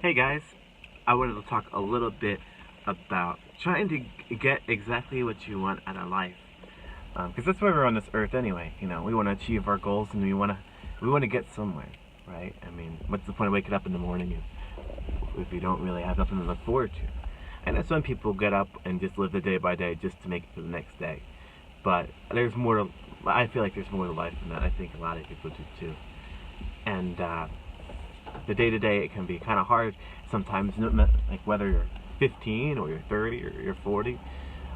Hey guys, I wanted to talk a little bit about trying to get exactly what you want out of life, because that's why we're on this earth anyway. You know, we want to achieve our goals and we want to get somewhere, right? I mean, what's the point of waking up in the morning if you don't really have nothing to look forward to? And that's when people get up and just live the day by day just to make it to the next day. But there's more to. I feel like there's more to life than that. I think a lot of people do too. And the day to day, it can be kind of hard sometimes, like whether you're 15 or you're 30 or you're 40.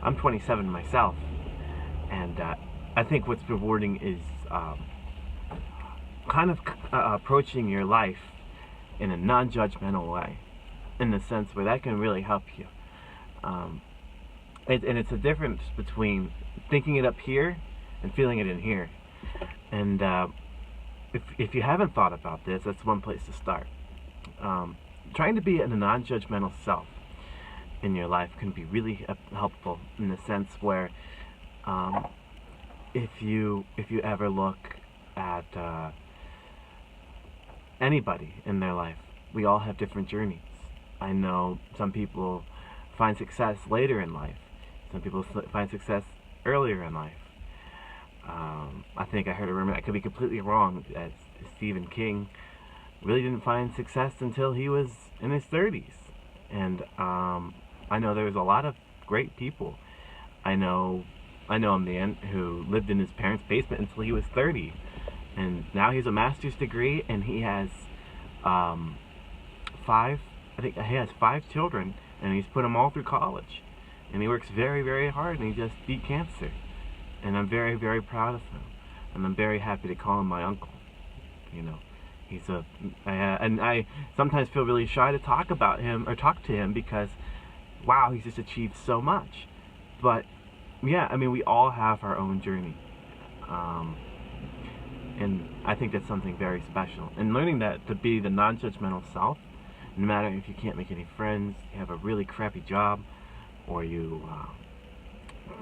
I'm 27 myself, and I think what's rewarding is kind of approaching your life in a non-judgmental way, in the sense where that can really help you. And it's a difference between thinking it up here and feeling it in here. And if you haven't thought about this, that's one place to start. Trying to be a non-judgmental self in your life can be really helpful, in the sense where if you ever look at anybody in their life, we all have different journeys. I know some people find success later in life. Some people find success earlier in life. I think I heard a rumor, I could be completely wrong, that Stephen King really didn't find success until he was in his 30s. And I know there's a lot of great people. I know a man who lived in his parents' basement until he was 30, and now he's a master's degree, and he has he has 5 children, and he's put them all through college, and he works very, very hard, and he just beat cancer. And I'm very, very proud of him, and I'm very happy to call him my uncle. You know, and I sometimes feel really shy to talk about him or talk to him, because wow, he's just achieved so much. But yeah, I mean, we all have our own journey, and I think that's something very special. And learning that, to be the non-judgmental self, no matter if you can't make any friends, you have a really crappy job, or you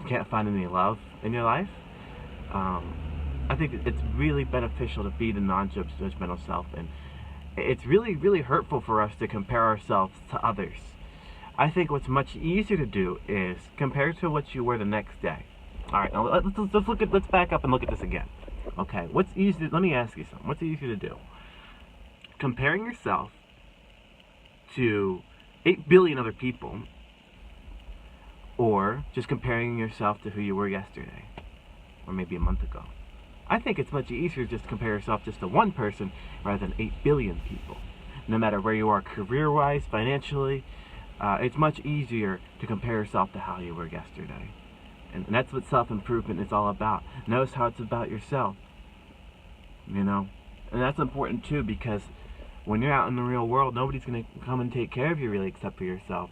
can't find any love in your life, I think it's really beneficial to be the non-judgmental self. And it's really, really hurtful for us to compare ourselves to others. I think what's much easier to do is compare to what you were the next day. All right, now let's back up and look at this again. Okay, what's easy? Let me ask you something. What's easier to do? Comparing yourself to 8 billion other people, or just comparing yourself to who you were yesterday, or maybe a month ago? I think it's much easier just to compare yourself just to one person rather than 8 billion people. No matter where you are career-wise, financially, it's much easier to compare yourself to how you were yesterday. And that's what self-improvement is all about. Notice how it's about yourself, you know? And that's important too, because when you're out in the real world, nobody's going to come and take care of you really, except for yourself.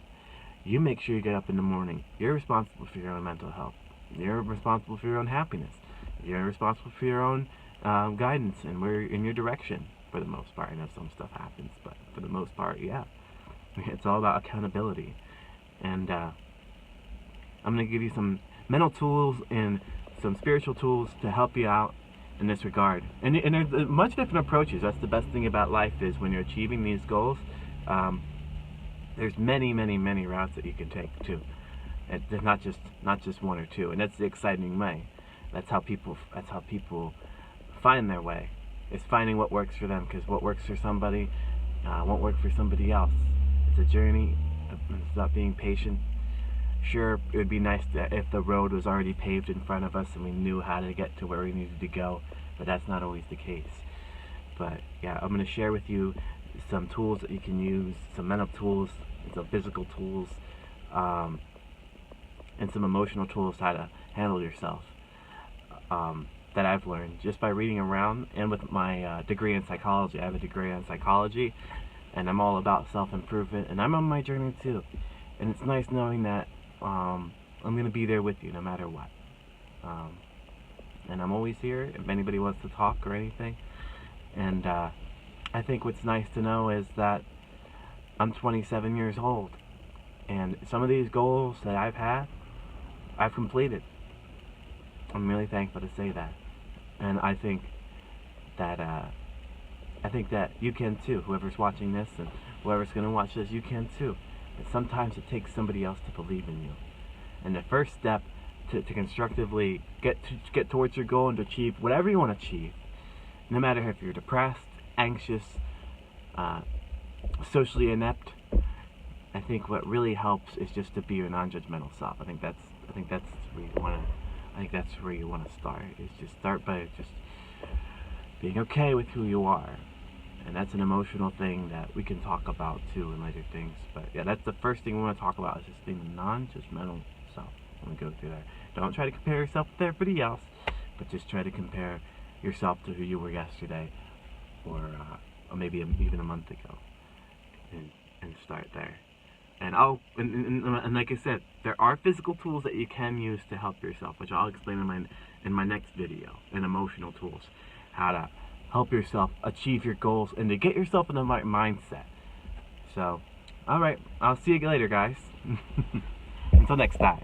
You make sure you get up in the morning. You're responsible for your own mental health. You're responsible for your own happiness. You're responsible for your own guidance and where in your direction, for the most part. I know some stuff happens, but for the most part, yeah. It's all about accountability. And I'm going to give you some mental tools and some spiritual tools to help you out in this regard. And there's much different approaches. That's the best thing about life, is when you're achieving these goals, there's many, many, many routes that you can take too. There's not just one or two, and that's the exciting way. That's how people find their way. It's finding what works for them, because what works for somebody won't work for somebody else. It's a journey. It's about being patient. Sure, it would be nice if the road was already paved in front of us and we knew how to get to where we needed to go, but that's not always the case. But yeah, I'm going to share with you some tools that you can use, some mental tools, some physical tools, and some emotional tools, how to handle yourself, that I've learned just by reading around, and with my degree in psychology. I have a degree in psychology, and I'm all about self-improvement, and I'm on my journey too. And it's nice knowing that I'm going to be there with you no matter what. And I'm always here if anybody wants to talk or anything. And I think what's nice to know is that I'm 27 years old, and some of these goals that I've had, I've completed. I'm really thankful to say that. And I think that you can too, whoever's watching this and whoever's going to watch this, you can too. But sometimes it takes somebody else to believe in you. And the first step to constructively get towards your goal and to achieve whatever you want to achieve, no matter if you're depressed, anxious, socially inept, I think what really helps is just to be your non-judgmental self. I think that's where you want to. I think that's where you want to start. Is just start by just being okay with who you are, and that's an emotional thing that we can talk about too in later things. But yeah, that's the first thing we want to talk about, is just being the non-judgmental self. When we go through there, don't try to compare yourself with everybody else, but just try to compare yourself to who you were yesterday, or maybe even a month ago, and start there. And and like I said, there are physical tools that you can use to help yourself, which I'll explain in my next video, and emotional tools, how to help yourself achieve your goals and to get yourself in the right mindset. So, alright, I'll see you later, guys. Until next time.